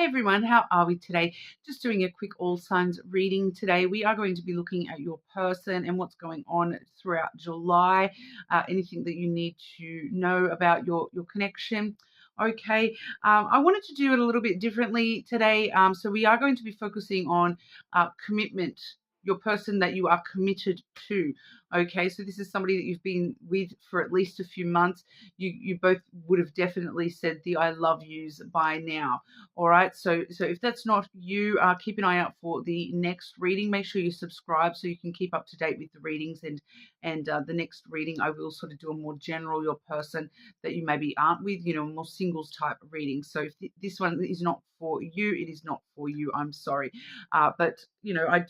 Hey everyone, how are we today? Just doing a quick all signs reading today. We are going to be looking at your person and what's going on throughout July, anything that you need to know about your connection. Okay, I wanted to do it a little bit differently today. So we are going to be focusing on commitment, your person that you are committed to. Okay, so this is somebody that you've been with for at least a few months. You both would have definitely said the I love yous by now. All right. So if that's not you, keep an eye out for the next reading. Make sure you subscribe so you can keep up to date with the readings. And the next reading, I will sort of do a more general your person that you maybe aren't with, more singles type reading. So if this one is not for you, it is not for you. I'm sorry. But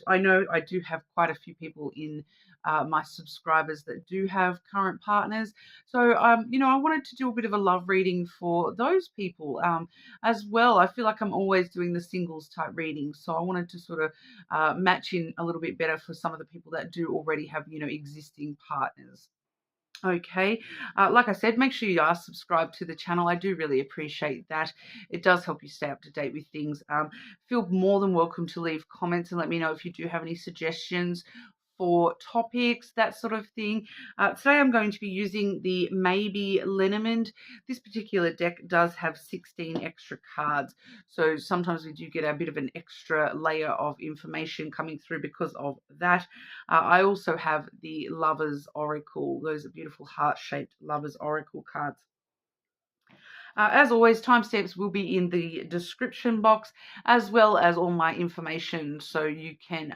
I know I do have quite a few people in my subscribers that do have current partners. So, I wanted to do a bit of a love reading for those people as well. I feel like I'm always doing the singles type readings. So I wanted to sort of match in a little bit better for some of the people that do already have, existing partners. Okay, like I said, make sure you are subscribed to the channel. I do really appreciate that. It does help you stay up to date with things. Feel more than welcome to leave comments and let me know if you do have any suggestions for topics, that sort of thing. Today I'm going to be using the Maybe Lenormand. This particular deck does have 16 extra cards, so sometimes we do get a bit of an extra layer of information coming through because of that. I also have the Lover's Oracle. Those are beautiful heart-shaped Lover's Oracle cards. As always, timestamps will be in the description box, as well as all my information, so you can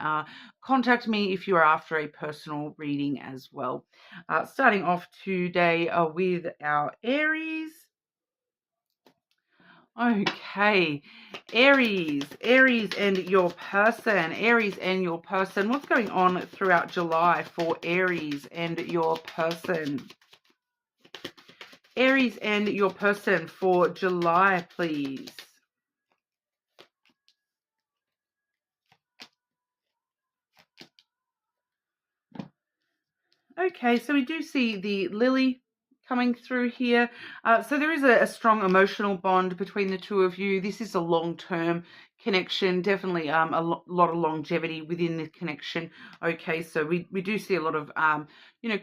contact me if you are after a personal reading as well. Starting off today with our Aries. Okay, Aries and your person. Aries and your person. What's going on throughout July for Aries and your person? Aries and your person for July, please. Okay, so we do see the Lily coming through here. So there is a strong emotional bond between the two of you. This is a long-term connection, definitely a lot of longevity within the connection. Okay, so we do see a lot of,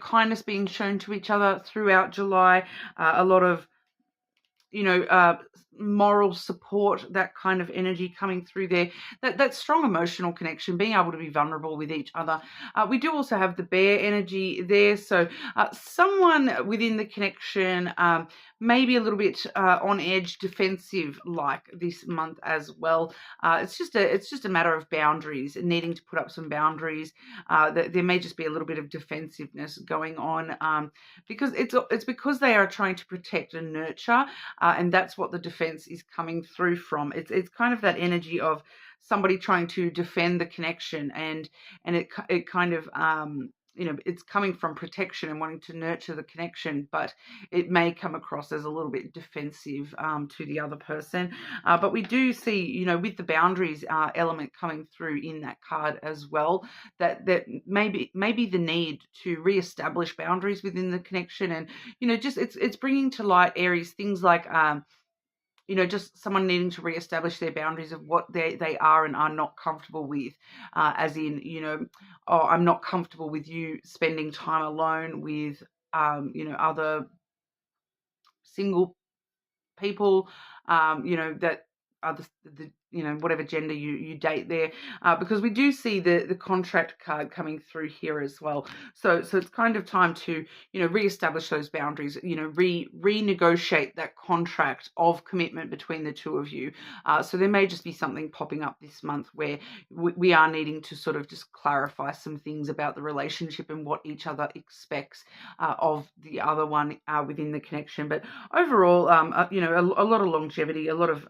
kindness being shown to each other throughout July, a lot of moral support, that kind of energy coming through there, that strong emotional connection, being able to be vulnerable with each other. We do also have the bear energy there, so someone within the connection maybe a little bit on edge, defensive like this month as well. It's just a matter of boundaries, needing to put up some boundaries. There may just be a little bit of defensiveness going on because it's because they are trying to protect and nurture. And that's what the defense is coming through from. It's kind of that energy of somebody trying to defend the connection, and it kind of it's coming from protection and wanting to nurture the connection, but it may come across as a little bit defensive to the other person. But we do see, with the boundaries element coming through in that card as well, that maybe the need to reestablish boundaries within the connection, and just it's bringing to light, Aries, things like just someone needing to reestablish their boundaries of what they are and are not comfortable with, as in, oh, I'm not comfortable with you spending time alone with, other single people, that are the whatever gender you date there, because we do see the contract card coming through here as well. So it's kind of time to reestablish those boundaries, renegotiate that contract of commitment between the two of you. So there may just be something popping up this month where we are needing to sort of just clarify some things about the relationship and what each other expects of the other one within the connection. But overall, a lot of longevity, a lot of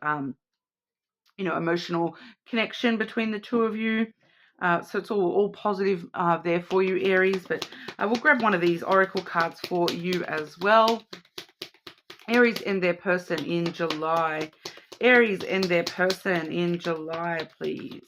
emotional connection between the two of you. So it's all positive there for you, Aries. But we'll grab one of these oracle cards for you as well. Aries and their person in July. Aries and their person in July, please.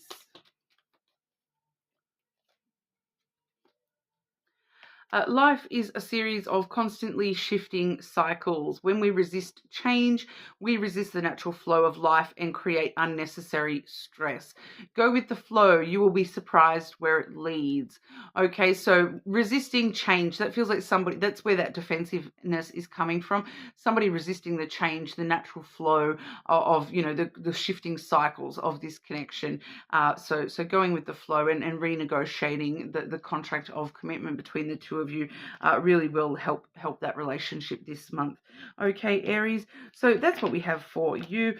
Life is a series of constantly shifting cycles. When we resist change, we resist the natural flow of life and create unnecessary stress. Go with the flow. You will be surprised where it leads. Okay, so resisting change, that feels like somebody, that's where that defensiveness is coming from. Somebody resisting the change, the natural flow of the shifting cycles of this connection. So going with the flow and renegotiating the contract of commitment between the two of you really will help that relationship this month. Okay, Aries. So that's what we have for you.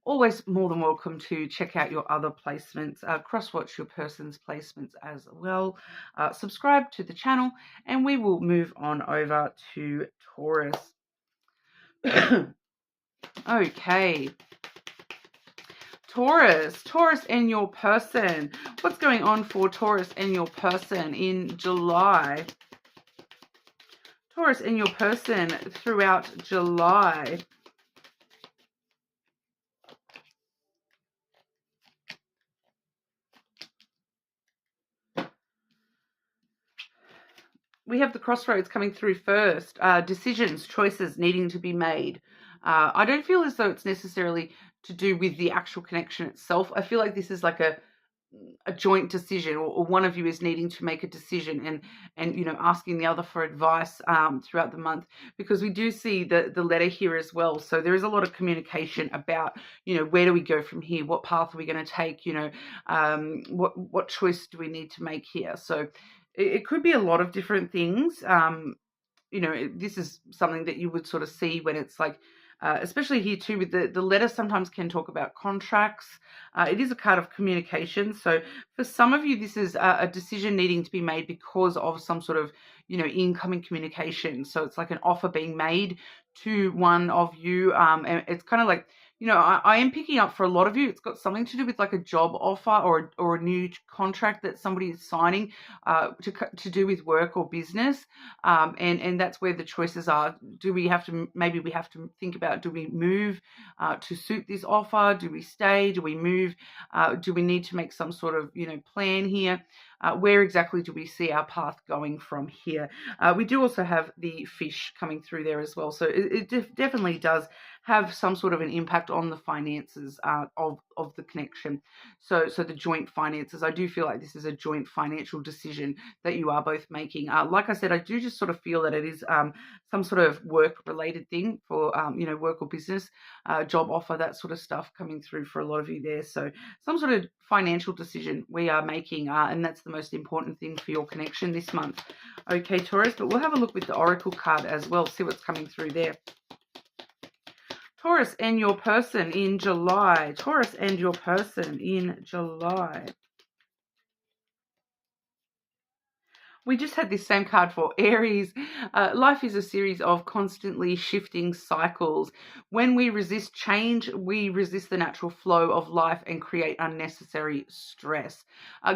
Always more than welcome to check out your other placements, cross-watch your person's placements as well. Subscribe to the channel, and we will move on over to Taurus. Okay. Taurus and your person. What's going on for Taurus and your person in July? Taurus and your person throughout July. We have the crossroads coming through first. Decisions, choices needing to be made. I don't feel as though it's necessarily to do with the actual connection itself. I feel like this is like a joint decision, or one of you is needing to make a decision and asking the other for advice throughout the month, because we do see the letter here as well. So there is a lot of communication about where do we go from here, what path are we going to take, what choice do we need to make here. So it could be a lot of different things. This is something that you would sort of see when it's like, especially here too, with the letter sometimes can talk about contracts. It is a card of communication. So for some of you, this is a decision needing to be made because of some sort of, incoming communication. So it's like an offer being made to one of you. And it's kind of like, I am picking up for a lot of you, it's got something to do with like a job offer or a new contract that somebody is signing to do with work or business. And that's where the choices are. Maybe we have to think about, do we move to suit this offer? Do we stay? Do we move? Do we need to make some sort of, plan here? Where exactly do we see our path going from here? We do also have the fish coming through there as well. So it definitely does have some sort of an impact on the finances of the connection. So the joint finances, I do feel like this is a joint financial decision that you are both making. Like I said, I do just sort of feel that it is some sort of work-related thing for, work or business, job offer, that sort of stuff coming through for a lot of you there. So some sort of financial decision we are making, and that's the most important thing for your connection this month. Okay, Taurus, but we'll have a look with the Oracle card as well, see what's coming through there. Taurus and your person in July. Taurus and your person in July. We just had this same card for Aries. Life is a series of constantly shifting cycles. When we resist change, we resist the natural flow of life and create unnecessary stress.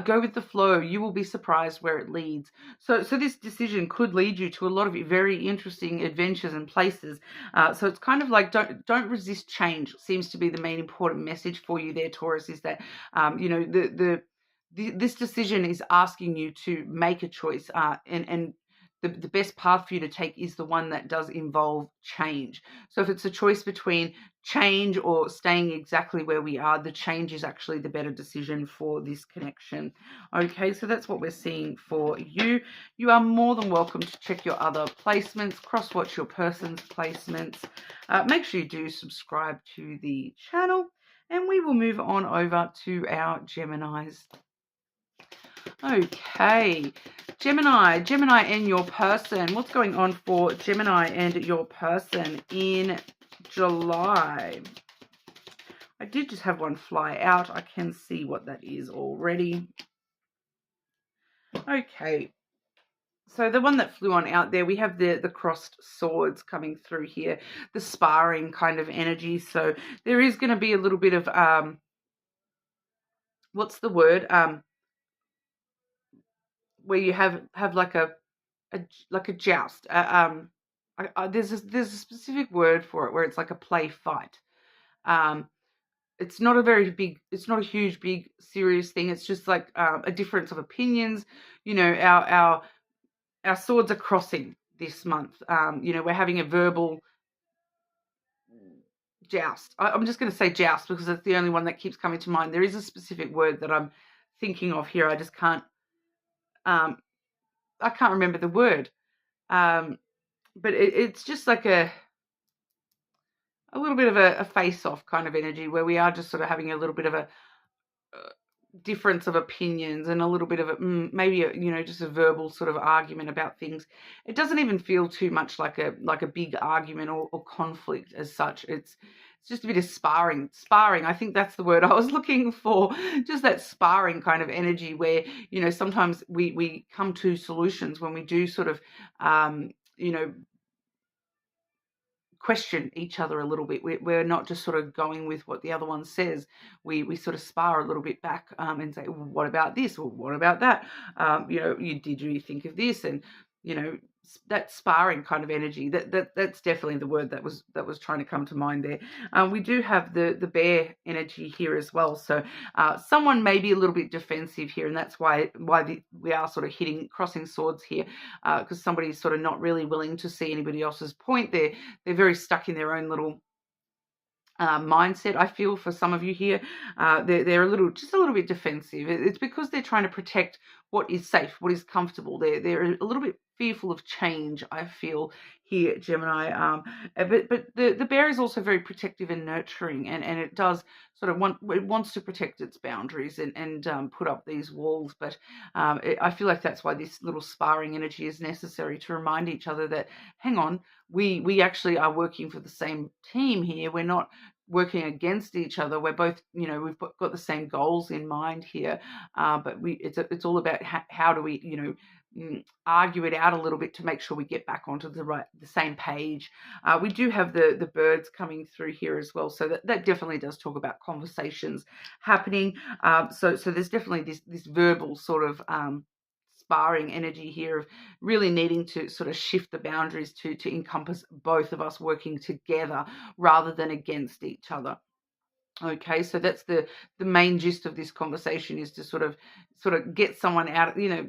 Go with the flow. You will be surprised where it leads. So this decision could lead you to a lot of very interesting adventures and places. So it's kind of like don't resist change. Seems to be the main important message for you there, Taurus, is that this decision is asking you to make a choice, and the best path for you to take is the one that does involve change. So if it's a choice between change or staying exactly where we are, the change is actually the better decision for this connection. Okay, so that's what we're seeing for you. You are more than welcome to check your other placements, cross-watch your person's placements. Make sure you do subscribe to the channel, and we will move on over to our Geminis. Okay, Gemini and your person. What's going on for Gemini and your person in July? I did just have one fly out. I can see what that is already. Okay, so the one that flew on out there, we have the crossed swords coming through here, the sparring kind of energy. So there is going to be a little bit of, what's the word? Where you have like a joust. There's a specific word for it where it's like a play fight. It's not a huge, big, serious thing. It's just like a difference of opinions. Our our swords are crossing this month. You know, we're having a verbal joust. I'm just going to say joust because it's the only one that keeps coming to mind. There is a specific word that I'm thinking of here. I just can't. I can't remember the word. But it's just like a little bit of a face-off kind of energy where we are just sort of having a little bit of a difference of opinions and a little bit of a maybe you know, just a verbal sort of argument about things. It doesn't even feel too much like a big argument or conflict as such. It's just a bit of sparring. I think that's the word I was looking for. Just that sparring kind of energy where, you know, sometimes we come to solutions when we do sort of you know, question each other a little bit. We're not just sort of going with what the other one says. We sort of spar a little bit back and say, well, what about this? Or what about that? You know, did you think of this? And, you know, that sparring kind of energy, that's definitely the word that was trying to come to mind there. We do have the bear energy here as well. So someone may be a little bit defensive here, and that's why we are sort of crossing swords here, because somebody's sort of not really willing to see anybody else's point. They're very stuck in their own little mindset. I feel for some of you here, they're just a little bit defensive. It's because they're trying to protect what is safe, what is comfortable. They're a little bit fearful of change, I feel here, Gemini. But the bear is also very protective and nurturing, and it does sort of wants to protect its boundaries and put up these walls. But I feel like that's why this little sparring energy is necessary, to remind each other that, hang on, we actually are working for the same team here. We're not working against each other. We're both, you know, we've got the same goals in mind here, but it's all about how do we, you know, argue it out a little bit to make sure we get back onto the same page. We do have the birds coming through here as well, so that definitely does talk about conversations happening. So there's definitely this verbal sort of sparring energy here of really needing to sort of shift the boundaries to encompass both of us working together rather than against each other. Okay, so that's the main gist of this conversation, is to sort of get someone out, you know,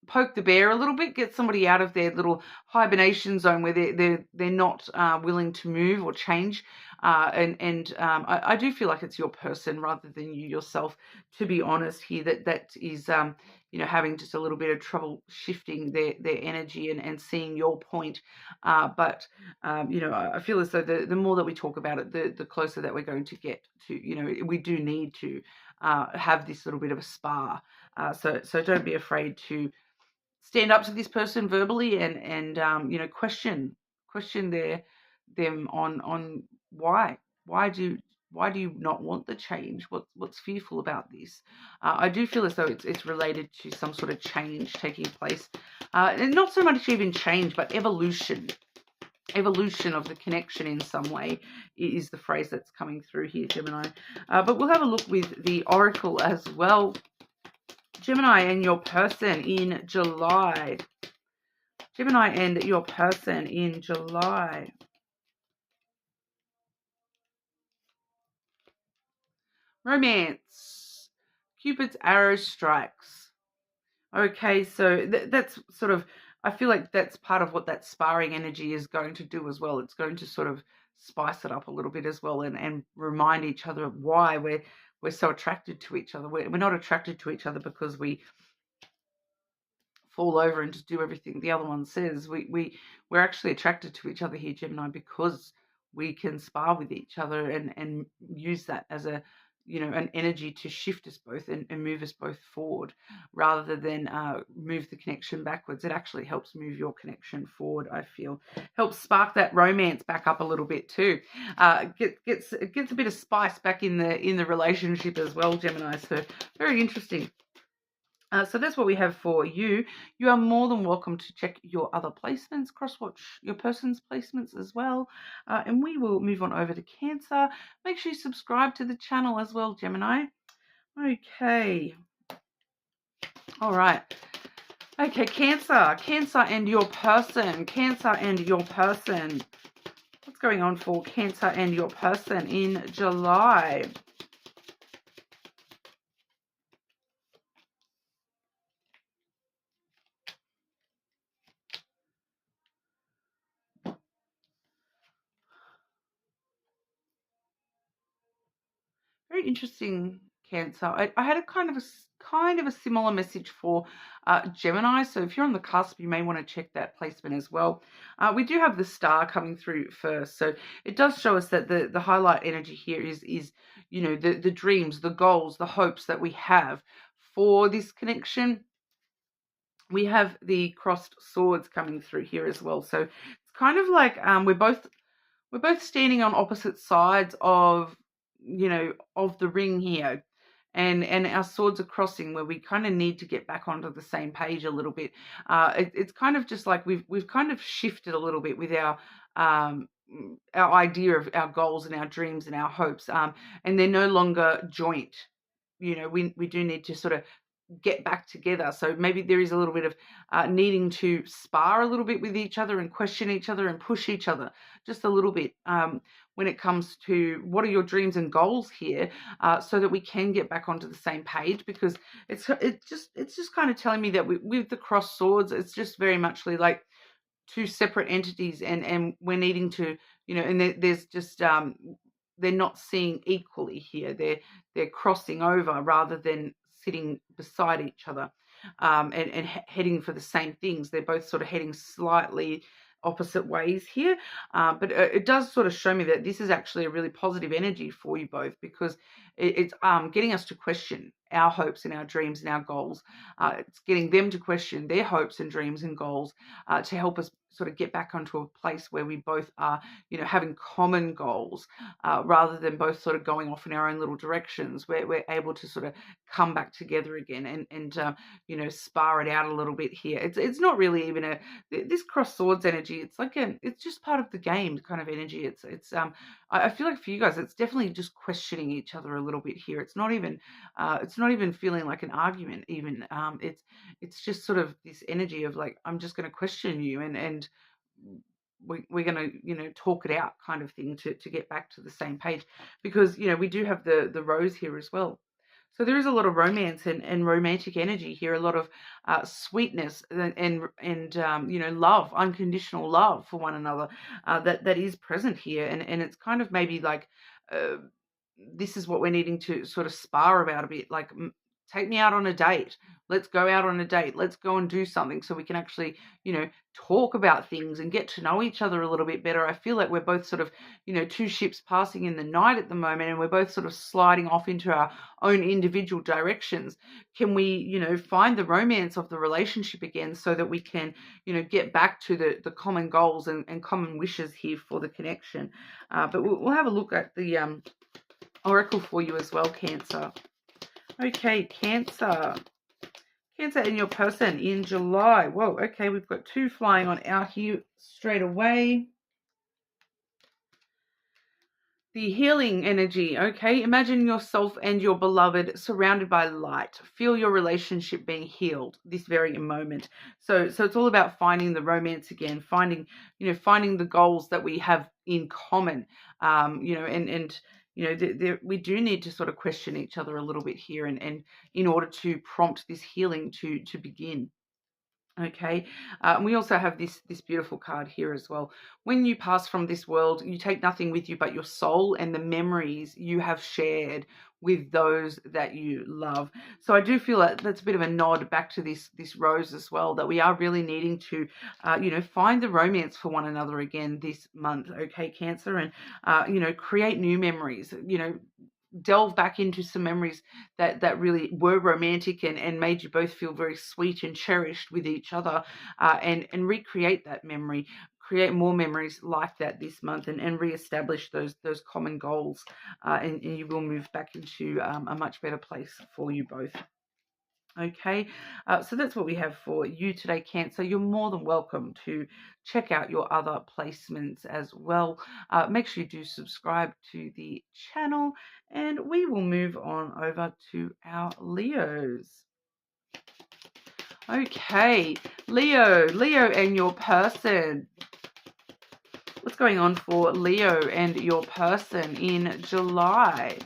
poke the bear a little bit, get somebody out of their little hibernation zone where they're not willing to move or change. I do feel like it's your person rather than you yourself, to be honest here, that is you know, having just a little bit of trouble shifting their energy and seeing your point. But you know, I feel as though the more that we talk about it, the closer that we're going to get to, you know, we do need to have this little bit of a spar. So don't be afraid to stand up to this person verbally and you know, question them on why do you not want the change? What's fearful about this? I do feel as though it's related to some sort of change taking place, and not so much even change, but evolution of the connection in some way is the phrase that's coming through here, Gemini. But we'll have a look with the oracle as well. Gemini and your person in July. Gemini and your person in July. Romance. Cupid's arrow strikes. Okay, so that's sort of, I feel like that's part of what that sparring energy is going to do as well. It's going to sort of spice it up a little bit as well, and remind each other of why we're so attracted to each other. We're not attracted to each other because we fall over and just do everything the other one says. We're actually attracted to each other here, Gemini, because we can spar with each other and use that as a, you know, an energy to shift us both and move us both forward rather than move the connection backwards. It actually helps move your connection forward, I feel. Helps spark that romance back up a little bit too. It gets a bit of spice back in the relationship as well, Gemini. So very interesting. So that's what we have for you. You are more than welcome to check your other placements, cross-watch your person's placements as well. And we will move on over to Cancer. Make sure you subscribe to the channel as well, Gemini. Okay. All right. Okay, Cancer. Cancer and your person. Cancer and your person. What's going on for Cancer and your person in July? very interesting, Cancer. I had a kind of a similar message for Gemini. So if you're on the cusp, you may want to check that placement as well. We do have the star coming through first, so it does show us that the highlight energy here is the dreams, the goals, the hopes that we have for this connection. We have the crossed swords coming through here as well. So it's kind of like we're both standing on opposite sides of of the ring here, and our swords are crossing, where we kind of need to get back onto the same page a little bit. It's kind of just like we've kind of shifted a little bit with our idea of our goals and our dreams and our hopes, and they're no longer joint. We do need to sort of get back together. So maybe there is a little bit of needing to spar a little bit with each other and question each other and push each other just a little bit when it comes to what are your dreams and goals here, so that we can get back onto the same page. Because it's just kind of telling me that with the cross swords, it's just very much like two separate entities, and we're needing to, and there's just they're not seeing equally here. They're crossing over rather than sitting beside each other, and heading for the same things. They're both sort of heading slightly opposite ways here, but it does sort of show me that this is actually a really positive energy for you both, because it's getting us to question our hopes and our dreams and our goals. It's getting them to question their hopes and dreams and goals, to help us sort of get back onto a place where we both are, having common goals, rather than both sort of going off in our own little directions. We're able to sort of come back together again and spar it out a little bit here. It's not really even this cross swords energy. It's like it's just part of the game kind of energy. I feel like for you guys, it's definitely just questioning each other a little bit here. It's not even feeling like an argument even. It's just sort of this energy of like, I'm just going to question you, and we're going to talk it out kind of thing to get back to the same page. Because we do have the rose here as well. So there is a lot of romance and romantic energy here, a lot of sweetness and love, unconditional love for one another, that is present here. And it's kind of maybe like this is what we're needing to sort of spar about a bit. Like, take me out on a date. Let's go out on a date. Let's go and do something so we can actually, talk about things and get to know each other a little bit better. I feel like we're both sort of, two ships passing in the night at the moment, and we're both sort of sliding off into our own individual directions. Can we, find the romance of the relationship again, so that we can, get back to the common goals and common wishes here for the connection? But we'll have a look at the oracle for you as well, Cancer. Okay, Cancer. Cancer and your person in July. Whoa, okay, we've got two flying on out here straight away. The healing energy, okay? Imagine yourself and your beloved surrounded by light. Feel your relationship being healed this very moment. So it's all about finding the romance again, finding the goals that we have in common, we do need to sort of question each other a little bit here, and in order to prompt this healing to begin. Okay, and we also have this beautiful card here as well. When you pass from this world, you take nothing with you but your soul and the memories you have shared with those that you love. So I do feel that that's a bit of a nod back to this rose as well, that we are really needing to find the romance for one another again this month. Okay, Cancer, and create new memories. Delve back into some memories that really were romantic and made you both feel very sweet and cherished with each other, and recreate that memory, create more memories like that this month, and reestablish those common goals, and you will move back into a much better place for you both. Okay, so that's what we have for you today, Cancer. You're more than welcome to check out your other placements as well. Make sure you do subscribe to the channel, and we will move on over to our Leos. Okay, Leo and your person. What's going on for Leo and your person in July?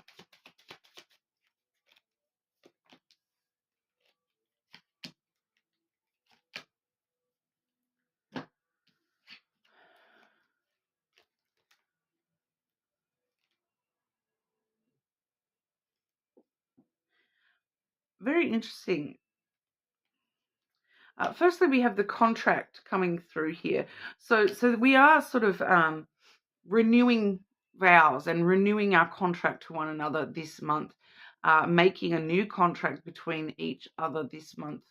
very interesting. Firstly, we have the contract coming through here. So we are sort of renewing vows and renewing our contract to one another this month, making a new contract between each other this month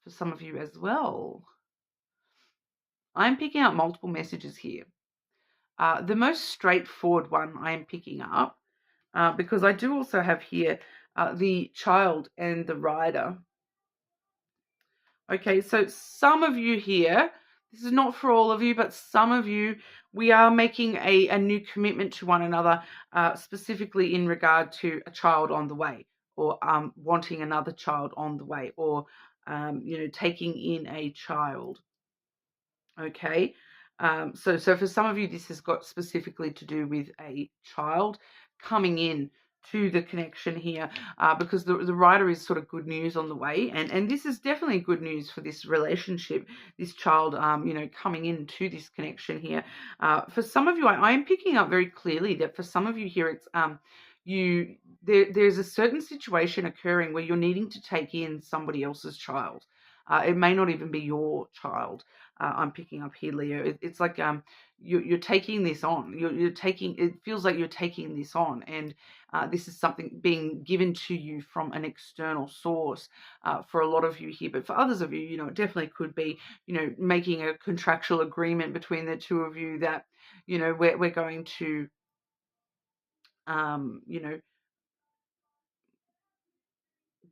for some of you as well. I'm picking up multiple messages here. The most straightforward one I am picking up, because I do also have here the child and the rider. Okay, so some of you here, this is not for all of you, but some of you, we are making a new commitment to one another, specifically in regard to a child on the way, or wanting another child on the way, or taking in a child. Okay, so for some of you, this has got specifically to do with a child coming in to the connection here, because the rider is sort of good news on the way, and this is definitely good news for this relationship, this child, coming into this connection here. For some of you, I am picking up very clearly that for some of you here, it's there's a certain situation occurring where you're needing to take in somebody else's child. It may not even be your child. I'm picking up here, Leo. It's like you're taking this on. You're taking. It feels like you're taking this on, and this is something being given to you from an external source for a lot of you here. But for others of you, it definitely could be, making a contractual agreement between the two of you that, we're going to,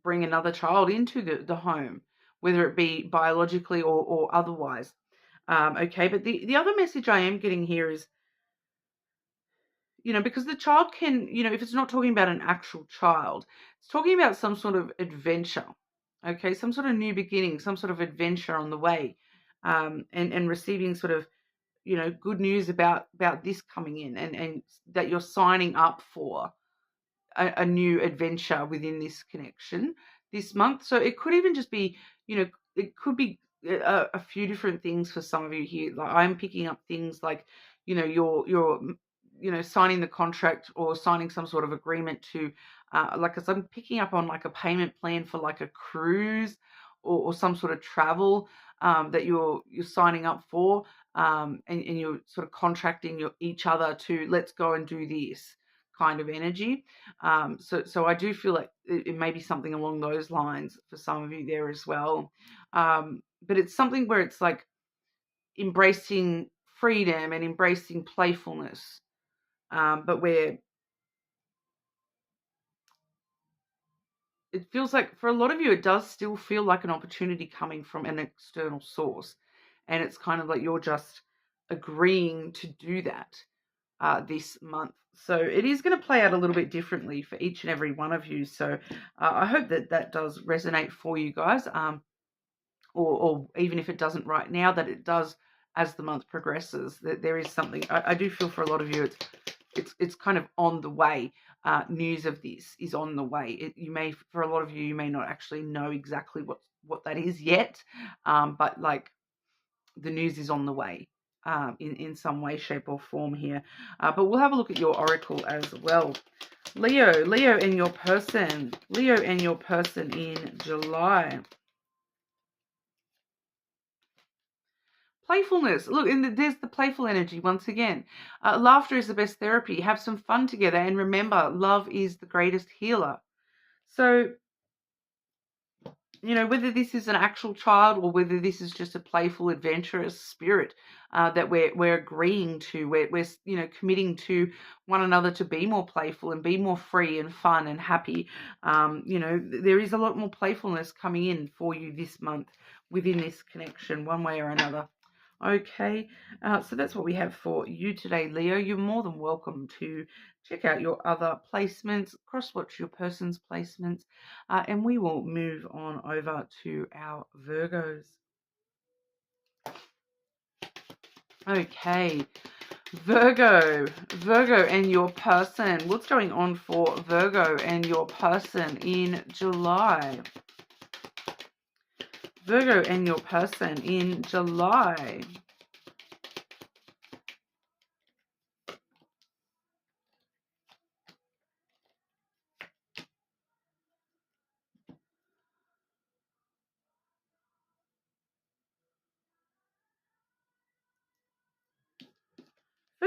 bring another child into the home, whether it be biologically or otherwise. Okay, but the other message I am getting here is, because the child can, if it's not talking about an actual child, it's talking about some sort of adventure, okay, some sort of new beginning, some sort of adventure on the way, and receiving sort of, good news about this coming in, and that you're signing up for a new adventure within this connection this month. So it could even just be, it could be a few different things for some of you here. Like I'm picking up things like, you're signing the contract or signing some sort of agreement to, like, as I'm picking up on like a payment plan for like a cruise or some sort of travel that you're signing up for, and you're sort of contracting each other to, let's go and do this kind of energy. So I do feel like it may be something along those lines for some of you there as well. But it's something where it's like embracing freedom and embracing playfulness, but where it feels like for a lot of you, it does still feel like an opportunity coming from an external source. And it's kind of like you're just agreeing to do that this month. So it is going to play out a little bit differently for each and every one of you. So I hope that does resonate for you guys, or even if it doesn't right now, that it does as the month progresses. That there is something. I do feel for a lot of you, it's kind of on the way. News of this is on the way. For a lot of you, you may not actually know exactly what that is yet, but like the news is on the way. In some way, shape, or form here. But we'll have a look at your oracle as well. Leo and your person. Leo and your person in July. Playfulness. Look, there's the playful energy once again. Laughter is the best therapy. Have some fun together. And remember, love is the greatest healer. So, whether this is an actual child or whether this is just a playful, adventurous spirit that we're agreeing to, we're committing to one another to be more playful and be more free and fun and happy. There is a lot more playfulness coming in for you this month within this connection, one way or another. Okay, so that's what we have for you today, Leo. You're more than welcome to check out your other placements, cross-watch your person's placements, and we will move on over to our Virgos. Okay, Virgo and your person. What's going on for Virgo and your person in July? Virgo and your person in July.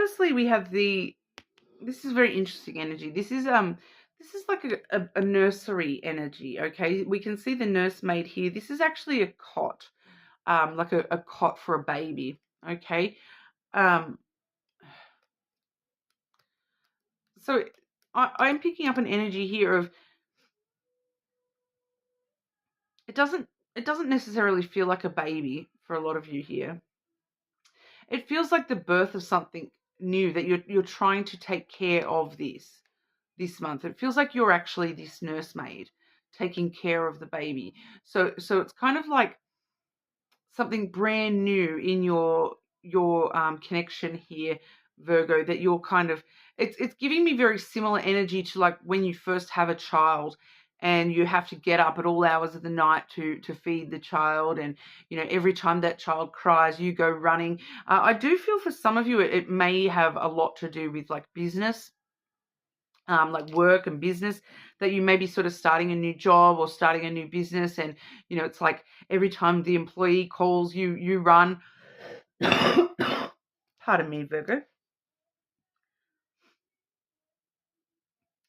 firstly, we have this is very interesting energy. This is like a nursery energy, okay? We can see the nursemaid here. This is actually a cot, like a cot for a baby, okay? So I'm picking up an energy here of it doesn't necessarily feel like a baby for a lot of you here. It feels like the birth of something new that you're trying to take care of this month. It feels like you're actually this nursemaid taking care of the baby. So it's kind of like something brand new in your connection here, Virgo, that you're kind of it's giving me very similar energy to like when you first have a child and you have to get up at all hours of the night to feed the child, and you know every time that child cries you go running. I do feel for some of you it may have a lot to do with like business, like work and business, that you may be sort of starting a new job or starting a new business, and you know it's like every time the employee calls you run. Pardon me, Virgo.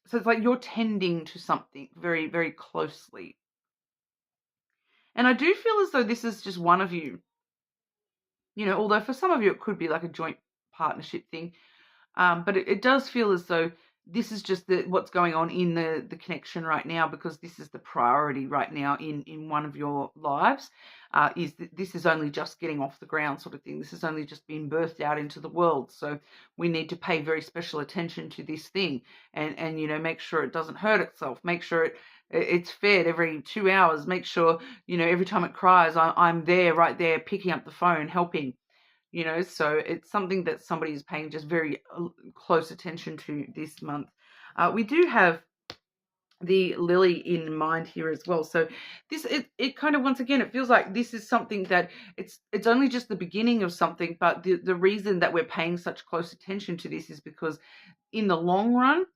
So it's like you're tending to something very, very closely. And I do feel as though this is just one of you, you know, although for some of you it could be like a joint partnership thing. But it does feel as though this is just what's going on in the connection right now, because this is the priority right now in one of your lives. This is only just getting off the ground sort of thing. This has only just been birthed out into the world. So we need to pay very special attention to this thing and you know, make sure it doesn't hurt itself. Make sure it's fed every 2 hours. Make sure, you know, every time it cries, I'm there, right there, picking up the phone, helping. You know, so it's something that somebody is paying just very close attention to this month. We do have the lily in mind here as well. So this, it kind of, once again, it feels like this is something that it's only just the beginning of something, but the reason that we're paying such close attention to this is because in the long run,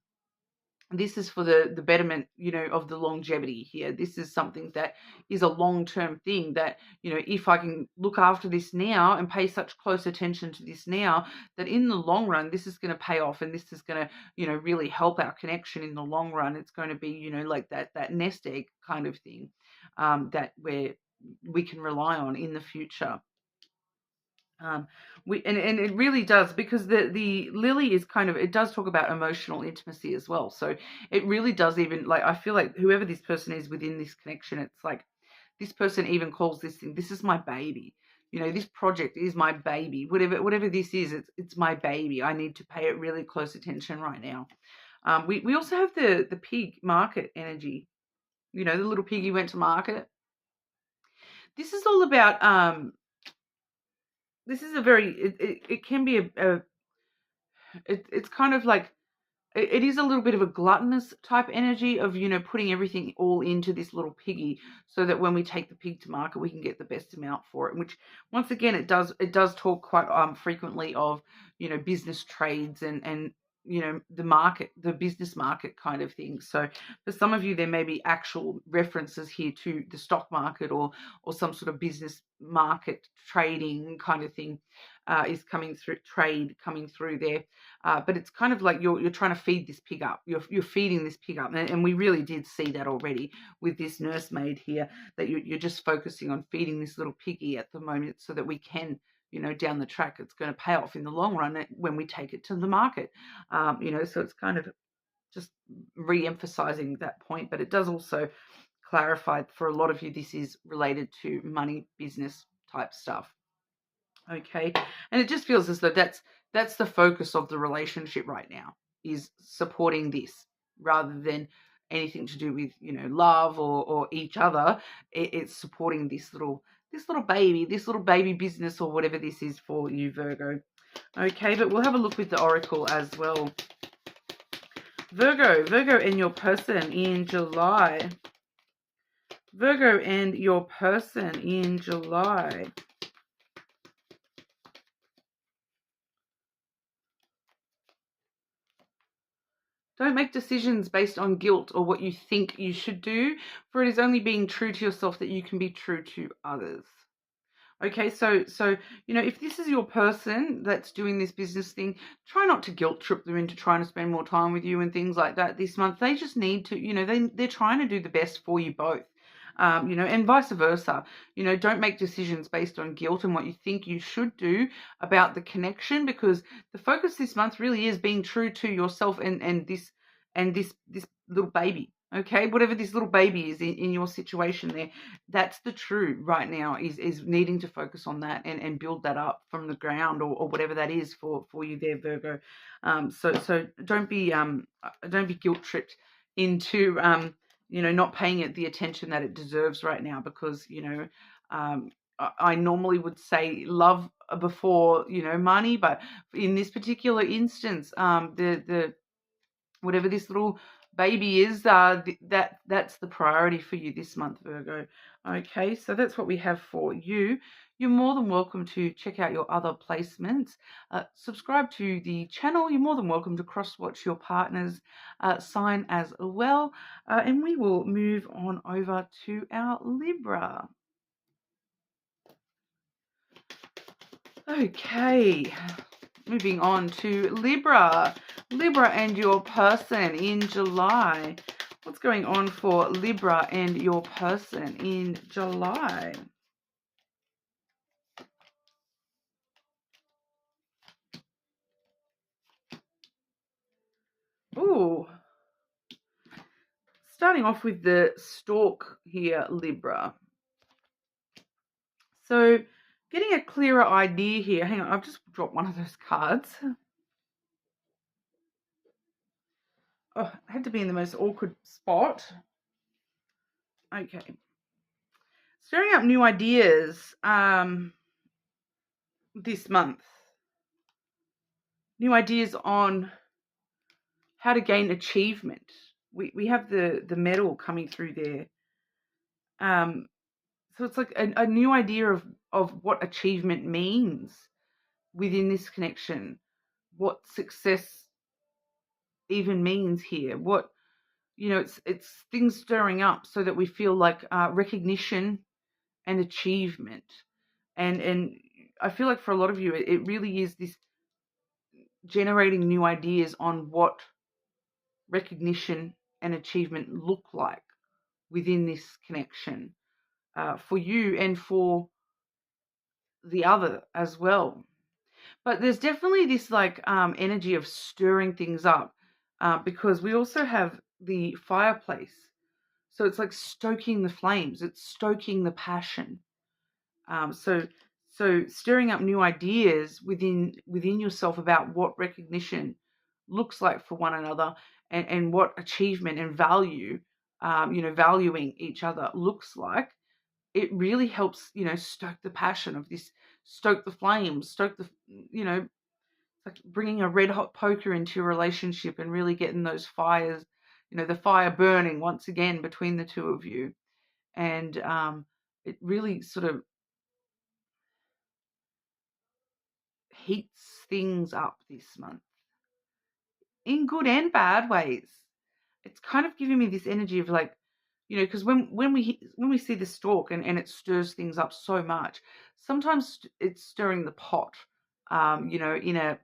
this is for the betterment, you know, of the longevity here. This is something that is a long-term thing that, you know, if I can look after this now and pay such close attention to this now, that in the long run, this is going to pay off, and this is going to, you know, really help our connection in the long run. It's going to be, you know, like that nest egg kind of thing, that we can rely on in the future. And it really does, because the lily is kind of, it does talk about emotional intimacy as well. So it really does, even like, I feel like whoever this person is within this connection, it's like this person even calls this thing, this is my baby. You know, this project is my baby. Whatever this is, it's my baby. I need to pay it really close attention right now. We also have the pig market energy. You know, the little piggy went to market. This is all about this is a very it can be it's kind of like it is a little bit of a gluttonous type energy of, you know, putting everything all into this little piggy so that when we take the pig to market we can get the best amount for it, which once again it does talk quite frequently of, you know, business trades and you know, the business market kind of thing. So for some of you there may be actual references here to the stock market or some sort of business market trading kind of thing, is coming through there. But it's kind of like you're trying to feed this pig up. You're feeding this pig up, and we really did see that already with this nursemaid here, that you're just focusing on feeding this little piggy at the moment, so that we can, you know, down the track, it's going to pay off in the long run when we take it to the market. You know, so it's kind of just re-emphasizing that point, but it does also clarify for a lot of you this is related to money, business type stuff. Okay, and it just feels as though that's the focus of the relationship right now, is supporting this rather than anything to do with, you know, love or each other. It's supporting this little baby business or whatever this is for you, Virgo. Okay, but we'll have a look with the oracle as well. Virgo and your person in July. Virgo and your person in July. Don't make decisions based on guilt or what you think you should do, for it is only being true to yourself that you can be true to others. Okay, so if this is your person that's doing this business thing, try not to guilt trip them into trying to spend more time with you and things like that this month. They just need to, they're trying to do the best for you both. And vice versa. Don't make decisions based on guilt and what you think you should do about the connection, because the focus this month really is being true to yourself and this little baby. Okay, whatever this little baby is in your situation there, that's the true right now, is needing to focus on that and build that up from the ground, or whatever that is for you there, Virgo. So don't be guilt tripped into not paying it the attention that it deserves right now, because I normally would say love before money, but in this particular instance, the whatever this little baby is, that's the priority for you this month, Virgo. Okay, so that's what we have for you. You're more than welcome to check out your other placements. Subscribe to the channel. You're more than welcome to cross-watch your partner's sign as well. And we will move on over to our Libra. Okay, moving on to Libra. Libra and your person in July. What's going on for Libra and your person in July? Ooh. Starting off with the Stork here, Libra. So getting a clearer idea here. Hang on, I've just dropped one of those cards. Oh, I had to be in the most awkward spot. Okay. Stirring up new ideas this month. New ideas on how to gain achievement. We have the medal coming through there. So it's like a new idea of what achievement means within this connection, what success even means here, what, it's things stirring up so that we feel like recognition and achievement. And I feel like for a lot of you, it really is this generating new ideas on what recognition and achievement look like within this connection, for you and for the other as well. But there's definitely this energy of stirring things up, because we also have the fireplace. So it's like stoking the flames. It's stoking the passion. So stirring up new ideas within yourself about what recognition looks like for one another, and what achievement and value, valuing each other looks like. It really helps, stoke the passion of this, stoke the flames, stoke the, like bringing a red hot poker into your relationship and really getting those fires, the fire burning once again between the two of you. And it really sort of heats things up this month in good and bad ways. It's kind of giving me this energy of like, because when we see the stork and it stirs things up so much, sometimes it's stirring the pot, in a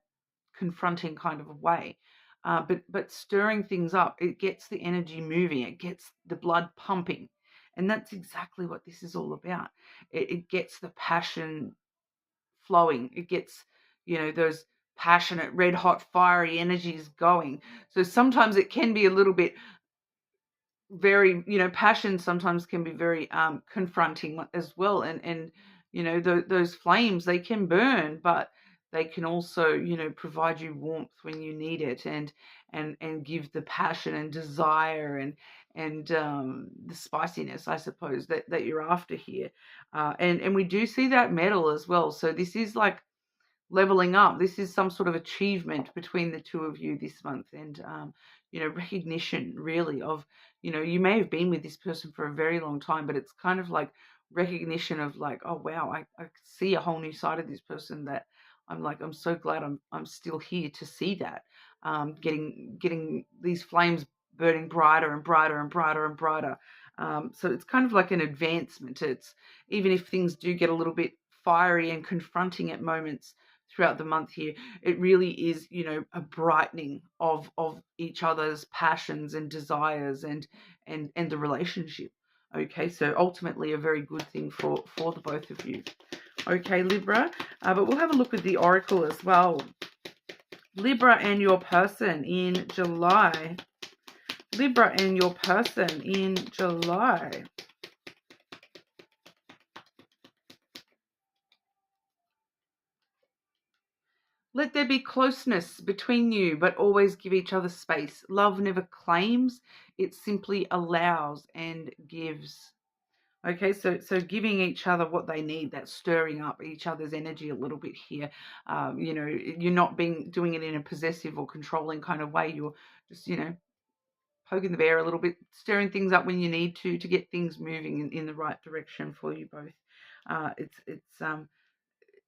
confronting kind of a way. But stirring things up, it gets the energy moving, it gets the blood pumping. And that's exactly what this is all about. It gets the passion flowing. It gets, those passionate, red hot, fiery energies going. So sometimes it can be a little bit very, passion sometimes can be very confronting as well. And those flames, they can burn, but they can also, provide you warmth when you need it, and give the passion and desire and the spiciness, I suppose, that you're after here. And we do see that medal as well. So this is like leveling up. This is some sort of achievement between the two of you this month, and recognition really of, you may have been with this person for a very long time, but it's kind of like recognition of like, oh wow, I see a whole new side of this person that I'm so glad I'm still here to see that. Getting these flames burning brighter and brighter and brighter and brighter. So it's kind of like an advancement. It's, even if things do get a little bit fiery and confronting at moments throughout the month here. It really is, you know, a brightening of each other's passions and desires and the relationship. Okay, so ultimately a very good thing for the both of you. Okay, Libra, but we'll have a look at the oracle as well. Libra and your person in July. Libra and your person in July. Let there be closeness between you, but always give each other space. Love never claims, it simply allows and gives. Okay, so giving each other what they need, that's stirring up each other's energy a little bit here. You know, you're not doing it in a possessive or controlling kind of way. You're just, you know, poking the bear a little bit, stirring things up when you need to get things moving in the right direction for you both.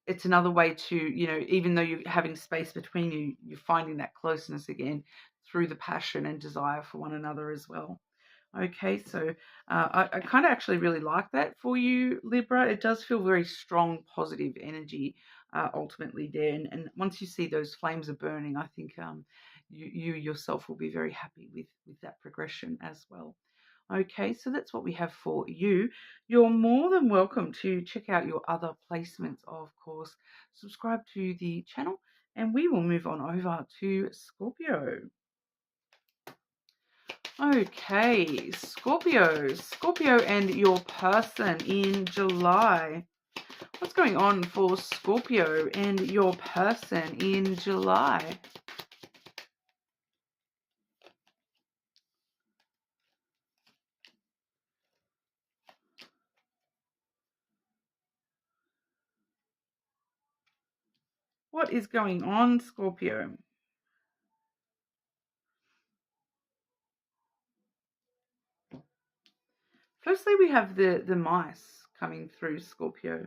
It's another way to, you know, even though you're having space between you, you're finding that closeness again through the passion and desire for one another as well. Okay, so I kind of actually really like that for you, Libra. It does feel very strong, positive energy ultimately there. And once you see those flames are burning, I think you yourself will be very happy with that progression as well. Okay, so that's what we have for you. You're more than welcome to check out your other placements, of course. Subscribe to the channel, and we will move on over to Scorpio. Okay, Scorpio and your person in July. What's going on for Scorpio and your person in July? What is going on, Scorpio? Firstly, we have the mice coming through, Scorpio,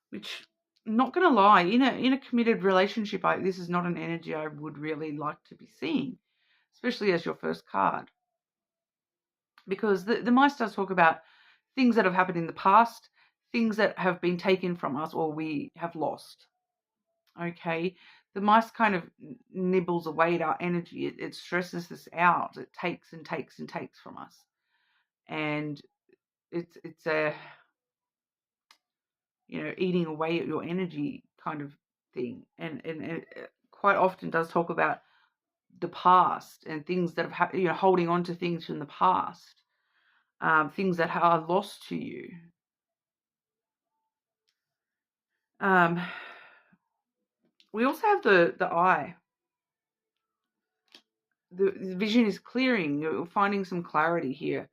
which, I'm not going to lie, in a committed relationship, this is not an energy I would really like to be seeing, especially as your first card, because the mice does talk about things that have happened in the past, things that have been taken from us or we have lost. Okay, the mice kind of nibbles away at our energy. It stresses this out. It takes and takes and takes from us, and it's a, you know, eating away at your energy kind of thing. And it quite often does talk about the past and things that have happened, you know, holding on to things from the past, things that are lost to you. We also have the eye. The vision is clearing. You're finding some clarity here.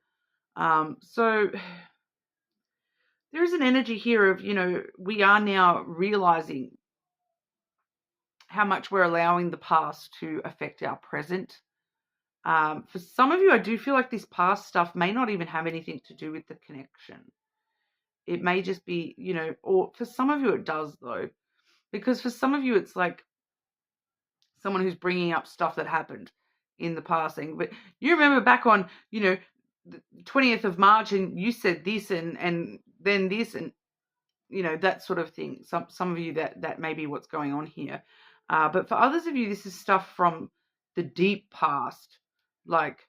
So there is an energy here of, you know, we are now realizing how much we're allowing the past to affect our present. For some of you, I do feel like this past stuff may not even have anything to do with the connection. It may just be, you know, or for some of you it does though, because for some of you it's like someone who's bringing up stuff that happened in the past thing. But you remember back on, you know, the 20th of March and you said this and then this and, you know, that sort of thing. Some of you that may be what's going on here. But for others of you, this is stuff from the deep past, like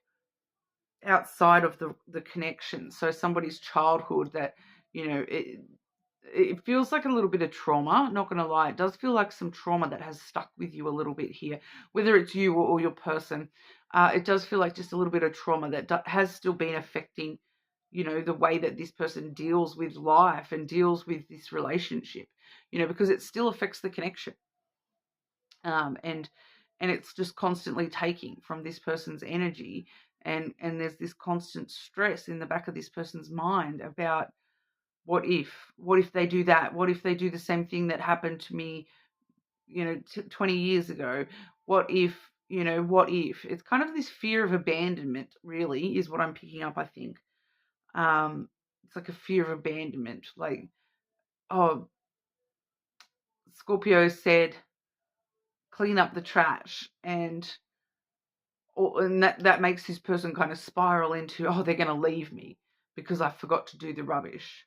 outside of the connection. So somebody's childhood that, you know, it feels like a little bit of trauma, not going to lie. It does feel like some trauma that has stuck with you a little bit here, whether it's you or your person. It does feel like just a little bit of trauma that has still been affecting, you know, the way that this person deals with life and deals with this relationship, you know, because it still affects the connection. And it's just constantly taking from this person's energy. And there's this constant stress in the back of this person's mind about, what if they do that? What if they do the same thing that happened to me, you know, 20 years ago? What if, you know, what if? It's kind of this fear of abandonment, really, is what I'm picking up, I think. It's like a fear of abandonment. Like, oh, Scorpio said, clean up the trash. And that makes this person kind of spiral into, oh, they're going to leave me because I forgot to do the rubbish.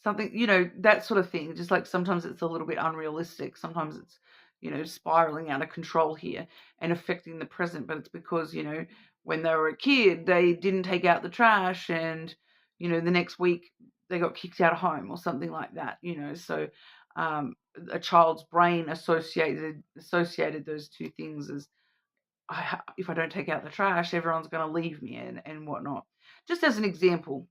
something, you know, that sort of thing. Just like sometimes it's a little bit unrealistic. Sometimes it's, you know, spiraling out of control here and affecting the present. But it's because, you know, when they were a kid, they didn't take out the trash, and, you know, the next week they got kicked out of home or something like that, you know. So a child's brain associated those two things as, if I don't take out the trash, everyone's going to leave me and whatnot. Just as an example.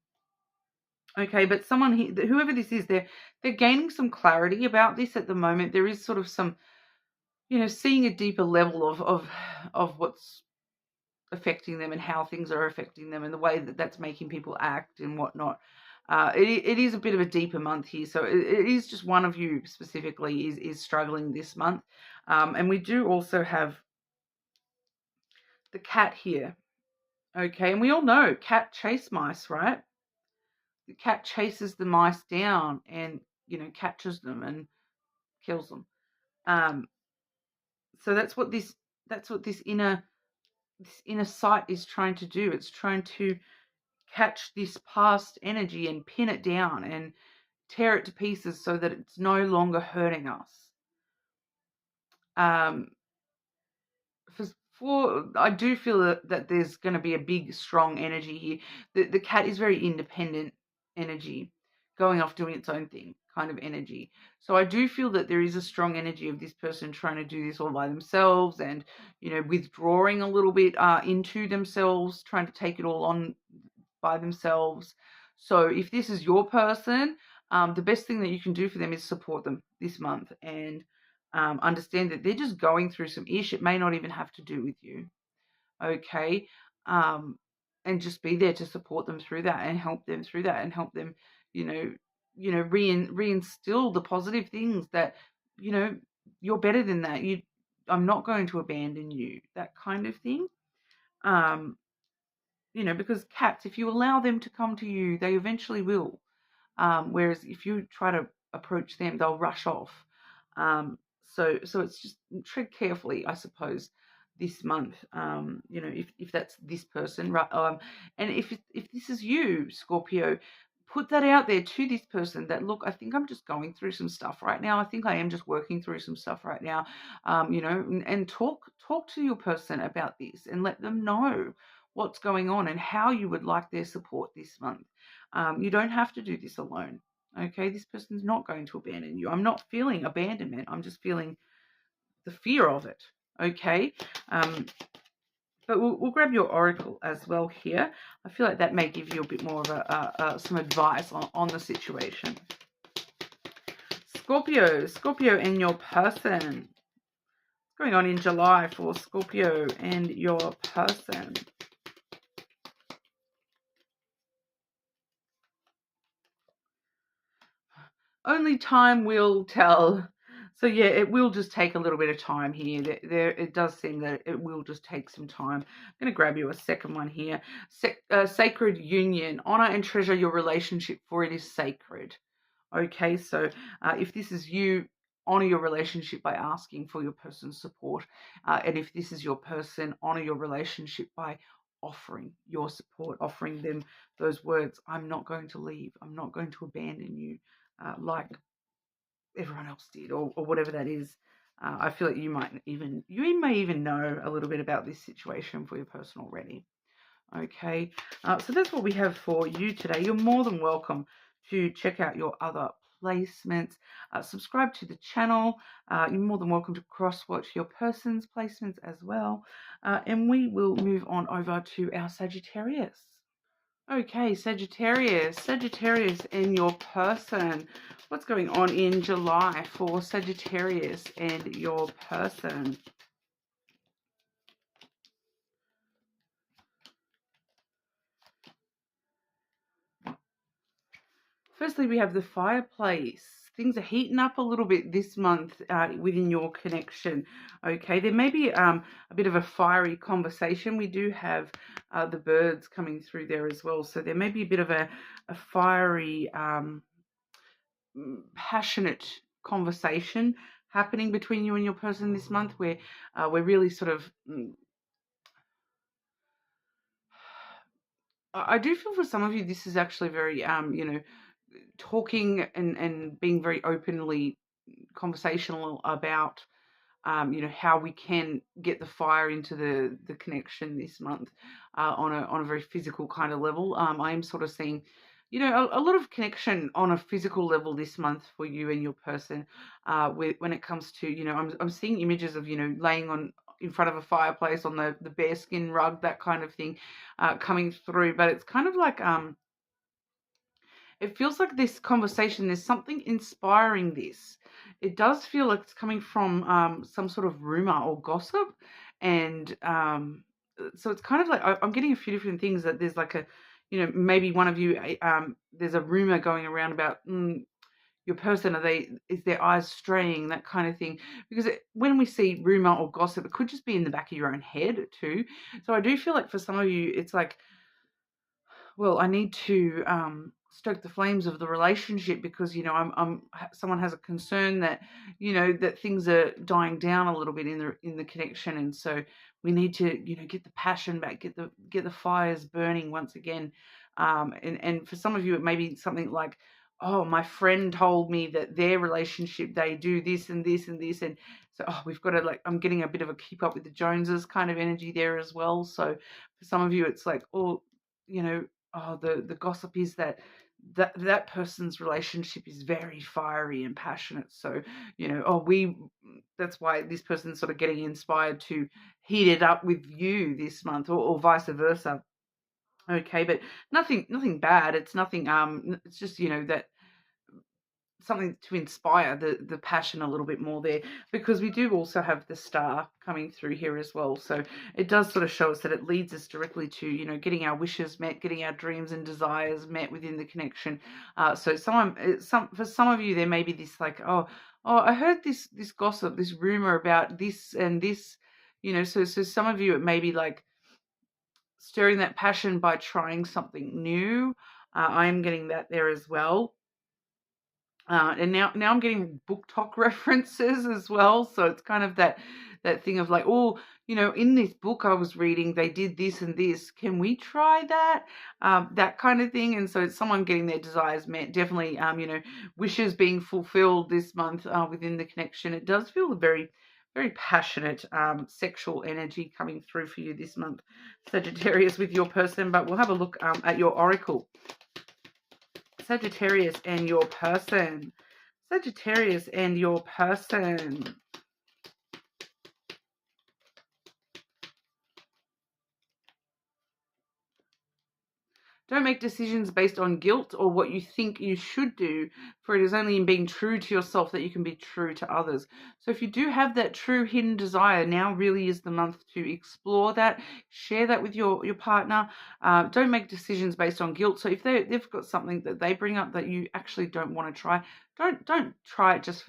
Okay, but someone here, whoever this is, they're gaining some clarity about this at the moment. There is sort of some, you know, seeing a deeper level of what's affecting them and how things are affecting them and the way that that's making people act and whatnot. It is a bit of a deeper month here, so it is just one of you specifically is struggling this month, and we do also have the cat here. Okay, and we all know cat chase mice, right? The cat chases the mice down and, you know, catches them and kills them. So that's what this inner sight is trying to do. It's trying to catch this past energy and pin it down and tear it to pieces so that it's no longer hurting us. I do feel that there's going to be a big, strong energy here. The cat is very independent energy, going off doing its own thing kind of energy. So I do feel that there is a strong energy of this person trying to do this all by themselves and, you know, withdrawing a little bit into themselves, trying to take it all on by themselves. So if this is your person, the best thing that you can do for them is support them this month and understand that they're just going through some ish. It may not even have to do with you. Okay. And just be there to support them through that and help them through that and help them, you know, reinstill the positive things that, you know, you're better than that. I'm not going to abandon you, that kind of thing. You know, because cats, if you allow them to come to you, they eventually will. Whereas if you try to approach them, they'll rush off. So it's just tread carefully, I suppose, this month. You know, if that's this person, right? And if this is you, Scorpio, put that out there to this person that, look, I think I'm just going through some stuff right now. I think I am just working through some stuff right now. You know, and talk to your person about this and let them know what's going on and how you would like their support this month. You don't have to do this alone. Okay, this person's not going to abandon you. I'm not feeling abandonment. I'm just feeling the fear of it. Okay, but we'll grab your oracle as well here. I feel like that may give you a bit more of some advice on the situation. Scorpio and your person. What's going on in July for Scorpio and your person? Only time will tell. So yeah, it will just take a little bit of time here. It does seem that it will just take some time. I'm going to grab you a second one here. Sacred union. Honor and treasure your relationship, for it is sacred. Okay, so if this is you, honor your relationship by asking for your person's support. And if this is your person, honor your relationship by offering your support, offering them those words. I'm not going to leave. I'm not going to abandon you. Like everyone else did, or whatever that is. I feel like you may even know a little bit about this situation for your person already. Okay, so that's what we have for you today. You're more than welcome to check out your other placements. Subscribe to the channel. You're more than welcome to cross-watch your person's placements as well. And we will move on over to our Sagittarius. Okay, Sagittarius and your person. What's going on in July for Sagittarius and your person? Firstly, we have the fireplace. Things are heating up a little bit this month within your connection. Okay, there may be a bit of a fiery conversation. We do have the birds coming through there as well. So there may be a bit of a fiery, passionate conversation happening between you and your person this month, where we're really sort of... I do feel for some of you, this is actually very, you know, talking and being very openly conversational about how we can get the fire into the connection this month on a very physical kind of level. I am sort of seeing, a lot of connection on a physical level this month for you and your person. When it comes to, I'm seeing images of, laying on in front of a fireplace on the bearskin rug, that kind of thing, coming through. But it's kind of like it feels like this conversation, there's something inspiring this. It does feel like it's coming from some sort of rumor or gossip. And so it's kind of like I'm getting a few different things, that there's like maybe one of you, there's a rumor going around about your person, is their eyes straying, that kind of thing. Because when we see rumor or gossip, it could just be in the back of your own head too. So I do feel like for some of you, it's like, well, I need to stoke the flames of the relationship, because someone has a concern that that things are dying down a little bit in the connection, and so we need to get the passion back, get the fires burning once again. And for some of you, it may be something like, oh, my friend told me that their relationship, they do this and this and this, and so we've got to, like, I'm getting a bit of a keep up with the Joneses kind of energy there as well. So for some of you, it's like, oh, the gossip is that person's relationship is very fiery and passionate. So, that's why this person's sort of getting inspired to heat it up with you this month, or vice versa. Okay, but nothing bad. It's nothing, it's just, that something to inspire the passion a little bit more there, because we do also have the star coming through here as well. So it does sort of show us that it leads us directly to getting our wishes met, getting our dreams and desires met within the connection. So for some of you, there may be this like, oh, I heard this gossip, this rumor about this and this, so some of you, it may be like stirring that passion by trying something new. I'm getting that there as well. And now I'm getting book talk references as well. So it's kind of that thing of like, oh, in this book I was reading, they did this and this. Can we try that? That kind of thing. And so it's someone getting their desires met. Definitely, wishes being fulfilled this month within the connection. It does feel very, very passionate sexual energy coming through for you this month, Sagittarius, with your person. But we'll have a look at your oracle. Sagittarius and your person. Sagittarius and your person. Don't make decisions based on guilt or what you think you should do, for it is only in being true to yourself that you can be true to others. So if you do have that true hidden desire, now really is the month to explore that, share that with your partner. Don't make decisions based on guilt. So if they've got something that they bring up that you actually don't want to try, don't try it just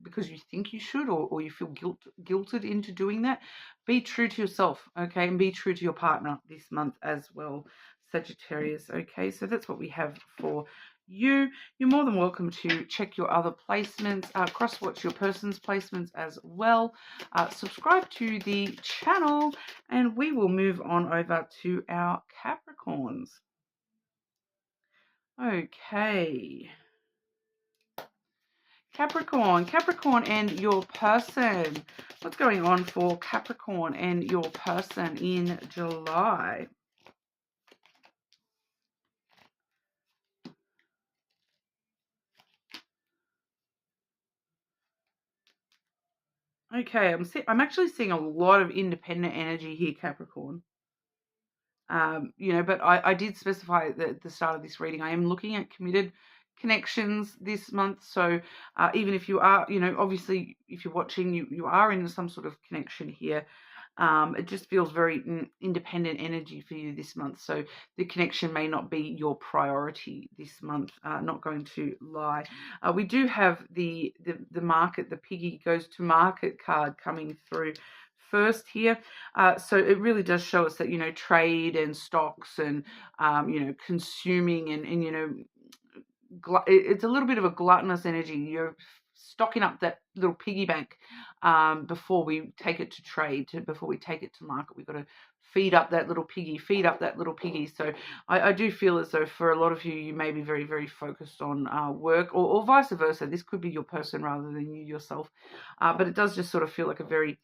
because you think you should, or you feel guilted into doing that. Be true to yourself, okay, and be true to your partner this month as well, Sagittarius. Okay, so that's what we have for you. You're more than welcome to check your other placements, cross-watch your person's placements as well. Subscribe to the channel, and we will move on over to our Capricorns. Okay. Capricorn and your person. What's going on for Capricorn and your person in July? Okay, I'm actually seeing a lot of independent energy here, Capricorn. But I did specify at the start of this reading, I am looking at committed connections this month. So even if you are, obviously if you're watching, you are in some sort of connection here. It just feels very independent energy for you this month. So the connection may not be your priority this month, not going to lie. We do have the market, the piggy goes to market card coming through first here. So it really does show us that, trade and stocks and, consuming and it's a little bit of a gluttonous energy. You're stocking up that little piggy bank before we take it to trade, before we take it to market. We've got to feed up that little piggy, feed up that little piggy. So I do feel as though for a lot of you, you may be very, very focused on work, or vice versa. This could be your person rather than you yourself. But it does just sort of feel like a very,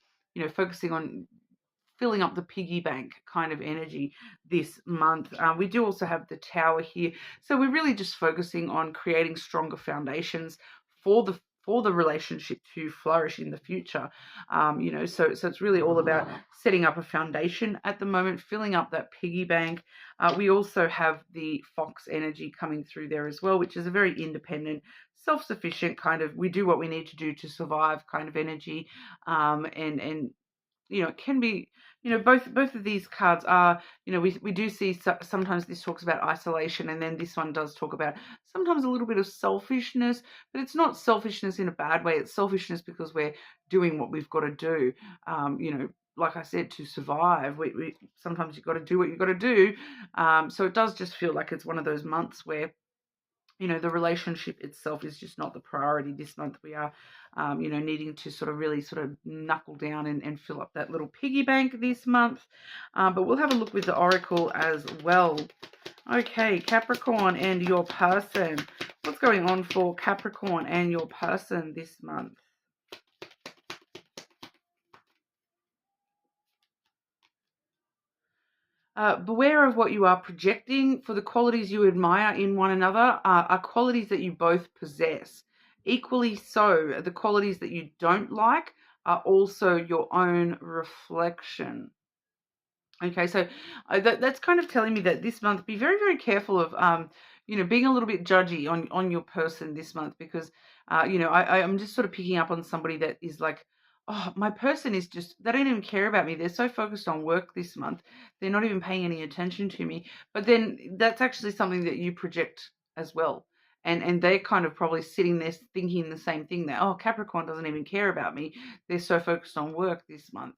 focusing on filling up the piggy bank kind of energy this month. We do also have the Tower here. So we're really just focusing on creating stronger foundations for the relationship to flourish in the future. So it's really all about setting up a foundation at the moment, filling up that piggy bank. We also have the Fox energy coming through there as well, which is a very independent, self-sufficient kind of, we do what we need to do to survive kind of energy. And it can be, both of these cards are, we do see sometimes this talks about isolation, and then this one does talk about sometimes a little bit of selfishness, but it's not selfishness in a bad way. It's selfishness because we're doing what we've got to do. Like I said, to survive, we sometimes you've got to do what you've got to do. So it does just feel like it's one of those months where the relationship itself is just not the priority this month. We are, needing to sort of really sort of knuckle down and fill up that little piggy bank this month. But we'll have a look with the Oracle as well. Okay, Capricorn and your person. What's going on for Capricorn and your person this month? Beware of what you are projecting, for the qualities you admire in one another are qualities that you both possess. Equally so, the qualities that you don't like are also your own reflection. Okay, so that's kind of telling me that this month, be very, very careful of, being a little bit judgy on your person this month, because, I'm just sort of picking up on somebody that is like, oh, my person is just, they don't even care about me. They're so focused on work this month. They're not even paying any attention to me. But then that's actually something that you project as well. And they're kind of probably sitting there thinking the same thing, that, oh, Capricorn doesn't even care about me. They're so focused on work this month.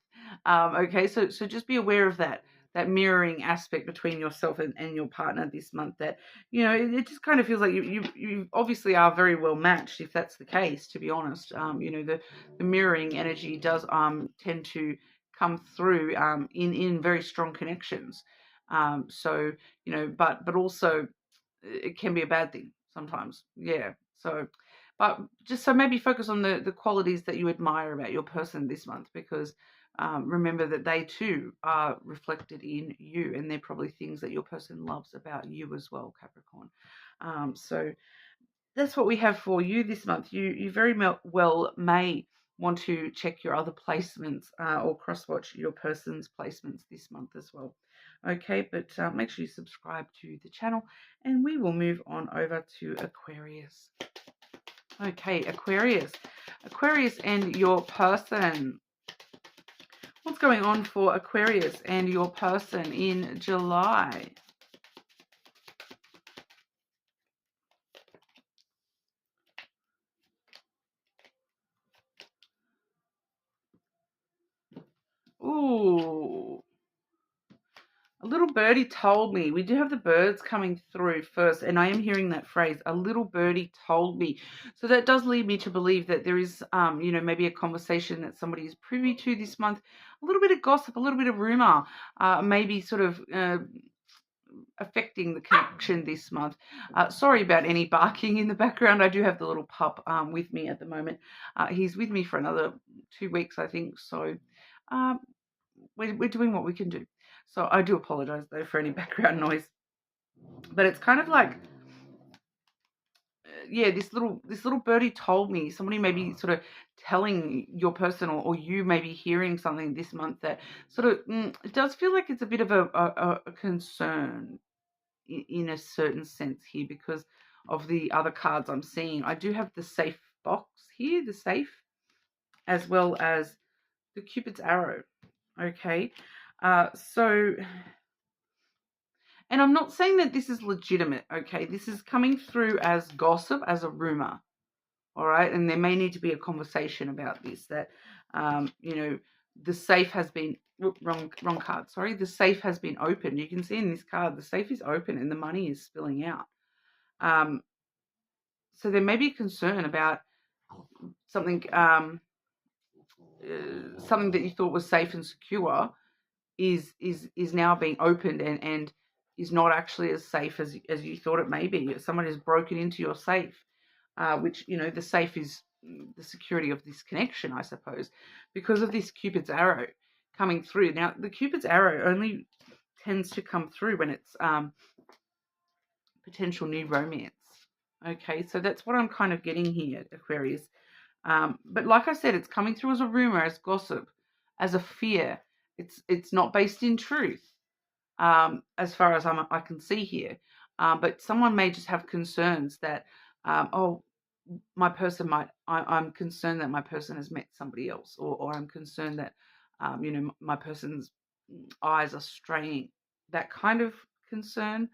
Okay, so just be aware of that mirroring aspect between yourself and your partner this month, that, it just kind of feels like you obviously are very well matched, if that's the case, to be honest. The mirroring energy does tend to come through in very strong connections. But also it can be a bad thing sometimes. Yeah. So, but just so maybe focus on the qualities that you admire about your person this month, because remember that they too are reflected in you, and they're probably things that your person loves about you as well, Capricorn. So that's what we have for you this month. You very well may want to check your other placements or cross-watch your person's placements this month as well. Okay, but make sure you subscribe to the channel, and we will move on over to Aquarius. Okay, Aquarius and your person. What's going on for Aquarius and your person in July? Ooh. A little birdie told me. We do have the birds coming through first, and I am hearing that phrase, a little birdie told me. So that does lead me to believe that there is, maybe a conversation that somebody is privy to this month, a little bit of gossip, a little bit of rumor, maybe sort of affecting the connection this month. Sorry about any barking in the background. I do have the little pup with me at the moment. He's with me for another 2 weeks, I think. So we're doing what we can do. So I do apologize though for any background noise. But it's kind of like, yeah, this little birdie told me, somebody may be sort of telling your person, or you may be hearing something this month that sort of, it does feel like it's a bit of a concern in a certain sense here, because of the other cards I'm seeing. I do have the safe box here, the safe, as well as the Cupid's arrow. Okay, so, and I'm not saying that this is legitimate, okay? This is coming through as gossip, as a rumor, all right? And there may need to be a conversation about this, that, the safe has been, wrong card, sorry. The safe has been opened. You can see in this card, the safe is open and the money is spilling out. So there may be concern about, something something that you thought was safe and secure is now being opened and is not actually as safe as you thought it may be. Someone has broken into your safe, which, you know, the safe is the security of this connection, I suppose, because of this Cupid's arrow coming through. Now, the Cupid's arrow only tends to come through when it's potential new romance. Okay, so that's what I'm kind of getting here, Aquarius. But like I said, it's coming through as a rumor, as gossip, as a fear. It's not based in truth, as far as I can see here. But someone may just have concerns that, oh, my person might, I'm concerned that my person has met somebody else, or I'm concerned that, you know, my person's eyes are straying. That kind of concern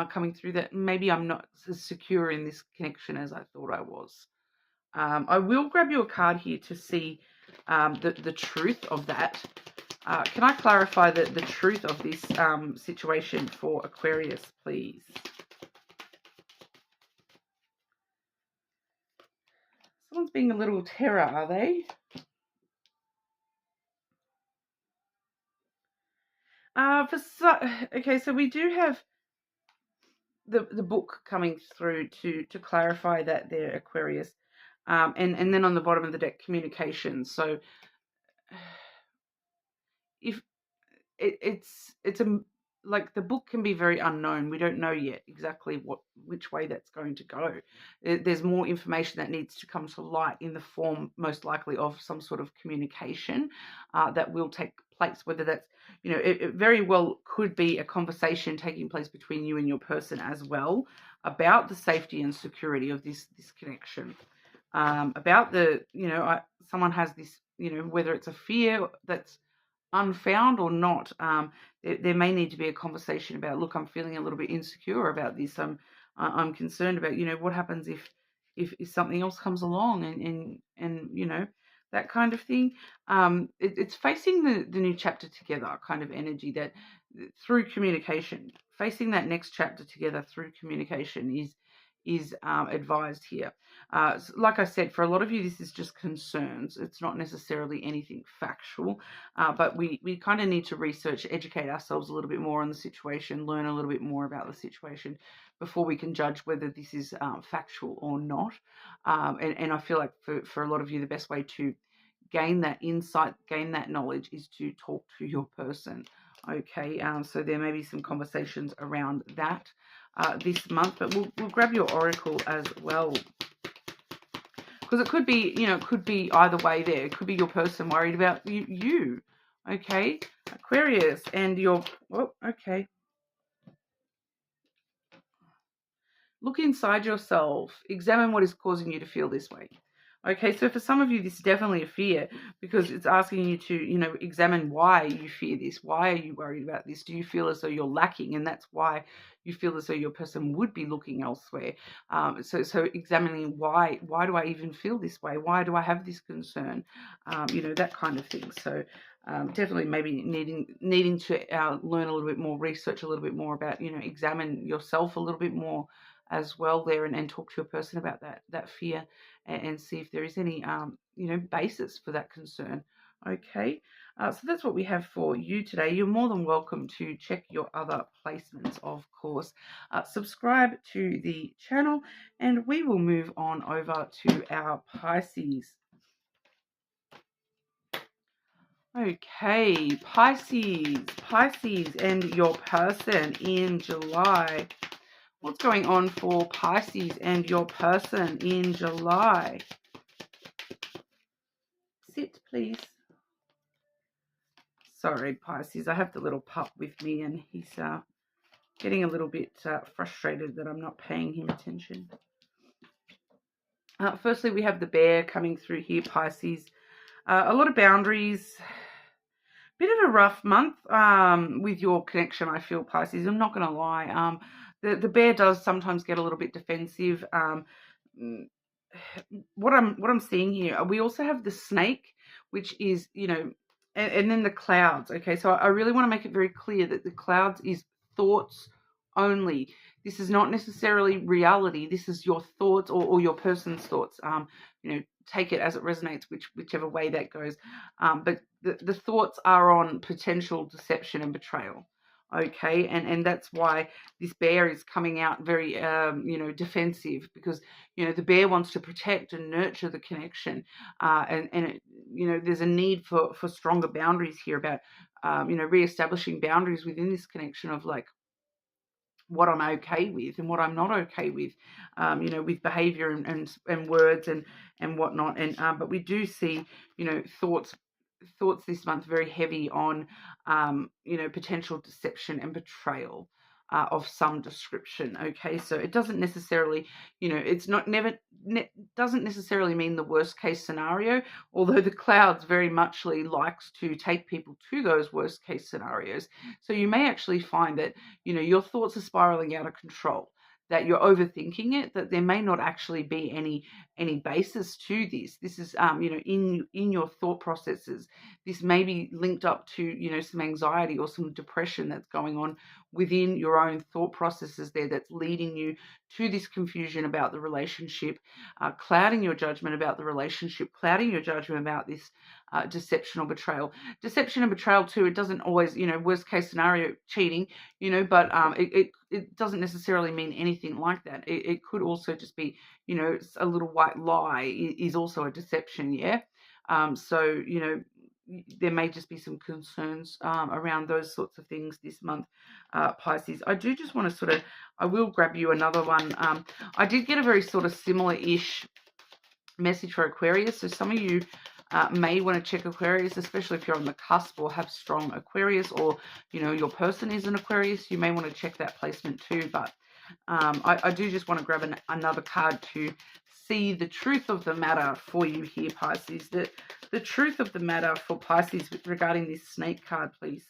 coming through, that maybe I'm not as secure in this connection as I thought I was. I will grab you a card here to see the truth of that. Can I clarify the truth of this situation for Aquarius, please? Someone's being a little terror, are they? Okay, so we do have the book coming through to clarify that they're Aquarius, and then on the bottom of the deck, communication. So if it's a, like, the book can be very unknown. We don't know yet exactly which way that's going to go. There's more information that needs to come to light in the form, most likely, of some sort of communication that will take place, whether that's, you know, it very well could be a conversation taking place between you and your person as well, about the safety and security of this connection, about the, you know, someone has this, you know, whether it's a fear that's unfound or not, there may need to be a conversation about, look, I'm feeling a little bit insecure about this. I'm concerned about, you know, what happens if something else comes along, and you know, that kind of thing. It's facing the new chapter together kind of energy, that through communication, facing that next chapter together through communication is advised here. Like I said, for a lot of you, this is just concerns. It's not necessarily anything factual, but we kind of need to research, educate ourselves a little bit more on the situation, learn a little bit more about the situation before we can judge whether this is factual or not. And I feel like for a lot of you, the best way to gain that insight, gain that knowledge, is to talk to your person. Okay, so there may be some conversations around that this month, but we'll grab your oracle as well, because it could be, you know, it could be either way there. It could be your person worried about you. Okay, Aquarius, and your, oh, okay. Look inside yourself. Examine what is causing you to feel this way. Okay, so for some of you, this is definitely a fear, because it's asking you to, you know, examine why you fear this. Why are you worried about this? Do you feel as though you're lacking, and that's why you feel as though your person would be looking elsewhere? So examining why do I even feel this way? Why do I have this concern? You know, that kind of thing. So definitely maybe needing to learn a little bit more, research a little bit more about, you know, examine yourself a little bit more as well there, and talk to your person about that fear, and see if there is any you know, basis for that concern. Okay, so that's what we have for you today. You're more than welcome to check your other placements, of course. Subscribe to the channel, and we will move on over to our Pisces. Okay, Pisces and your person in July. What's going on for Pisces and your person in July? Sit, please. Sorry, Pisces, I have the little pup with me, and he's getting a little bit frustrated that I'm not paying him attention. Firstly, we have the bear coming through here, Pisces. A lot of boundaries. Bit of a rough month with your connection, I feel, Pisces. I'm not going to lie. The bear does sometimes get a little bit defensive. What I'm seeing here, we also have the snake, which is, you know, and then the clouds. Okay, so I really want to make it very clear that the clouds is thoughts only. This is not necessarily reality. This is your thoughts or your person's thoughts. Take it as it resonates, whichever way that goes. But the thoughts are on potential deception and betrayal. Okay, and that's why this bear is coming out very, defensive, because, the bear wants to protect and nurture the connection. There's a need for stronger boundaries here about, reestablishing boundaries within this connection of like what I'm okay with and what I'm not okay with, with behavior and words and whatnot. And but we do see, thoughts this month very heavy on, potential deception and betrayal. Of some description. Okay, so it doesn't necessarily, it's not doesn't necessarily mean the worst case scenario, although the clouds very muchly likes to take people to those worst case scenarios. So you may actually find that, your thoughts are spiraling out of control, that you're overthinking it, that there may not actually be any basis to this. This is, in your thought processes, this may be linked up to, some anxiety or some depression that's going on within your own thought processes there, that's leading you to this confusion about the relationship, clouding your judgment about the relationship, clouding your judgment about this deception or betrayal. Deception and betrayal too, it doesn't always, worst case scenario, cheating, but it doesn't necessarily mean anything like that. It could also just be, a little white lie is also a deception, yeah? So, there may just be some concerns around those sorts of things this month, Pisces. I do just want to I will grab you another one. I did get a very sort of similar-ish message for Aquarius. So some of you may want to check Aquarius, especially if you're on the cusp or have strong Aquarius, or, your person is an Aquarius. You may want to check that placement too. But I do just want to grab another card to see the truth of the matter for you here, Pisces. The truth of the matter for Pisces regarding this snake card, please.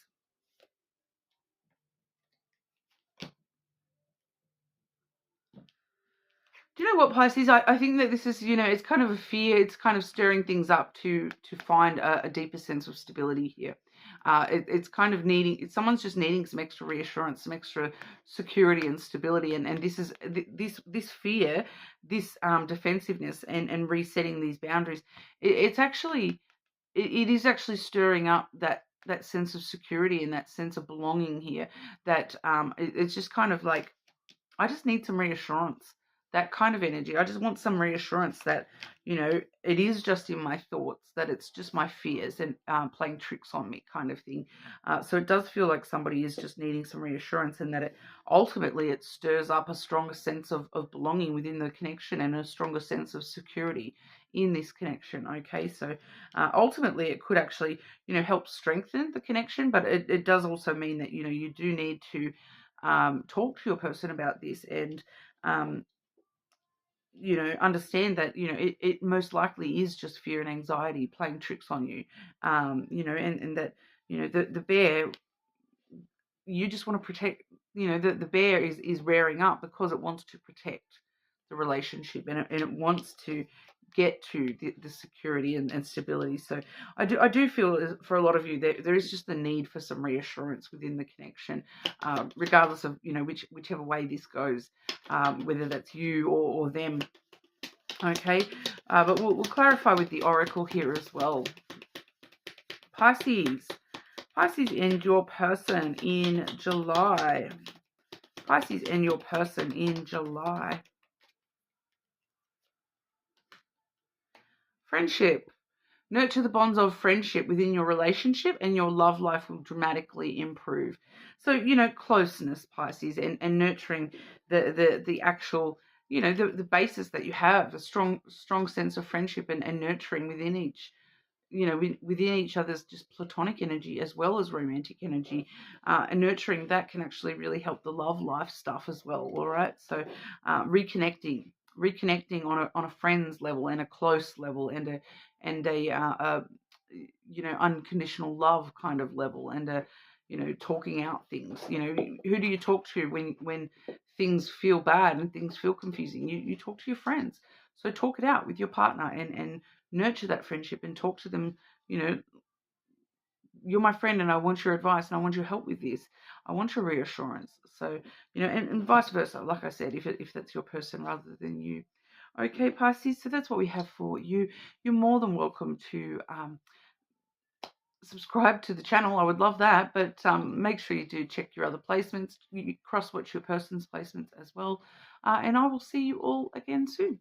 Do you know what, Pisces? I think that this is, it's kind of a fear. It's kind of stirring things up to find a deeper sense of stability here. It's kind of someone's just needing some extra reassurance, some extra security and stability. And this is this fear, this defensiveness and resetting these boundaries. It is actually stirring up that sense of security and that sense of belonging here. That it's just kind of like, I just need some reassurance, that kind of energy. I just want some reassurance that, it is just in my thoughts, that it's just my fears and playing tricks on me kind of thing. So it does feel like somebody is just needing some reassurance, and that ultimately it stirs up a stronger sense of belonging within the connection and a stronger sense of security in this connection. Okay, so ultimately it could actually, help strengthen the connection, but it does also mean that, you do need to talk to your person about this and, understand that, it most likely is just fear and anxiety playing tricks on you, and that, the bear, you just want to protect, the bear is rearing up because it wants to protect the relationship, and it wants to get to the security and stability. So I do feel for a lot of you there is just the need for some reassurance within the connection, regardless of, whichever way this goes, whether that's you or them. Okay, but we'll clarify with the oracle here as well. Pisces and your person in July. Pisces and your person in July. Friendship. Nurture the bonds of friendship within your relationship, and your love life will dramatically improve. So, closeness, Pisces, and nurturing the actual, the basis that you have, a strong sense of friendship and nurturing within each, within each other's just platonic energy as well as romantic energy, and nurturing that can actually really help the love life stuff as well. All right, so reconnecting on a friend's level and a close level, and a unconditional love kind of level, and a talking out things. Who do you talk to when things feel bad and things feel confusing? You talk to your friends. So talk it out with your partner and nurture that friendship and talk to them, you're my friend and I want your advice and I want your help with this. I want your reassurance. So, and vice versa. Like I said, if that's your person rather than you. Okay, Pisces, so that's what we have for you. You're more than welcome to subscribe to the channel. I would love that, but make sure you do check your other placements. You cross-watch your person's placements as well. And I will see you all again soon.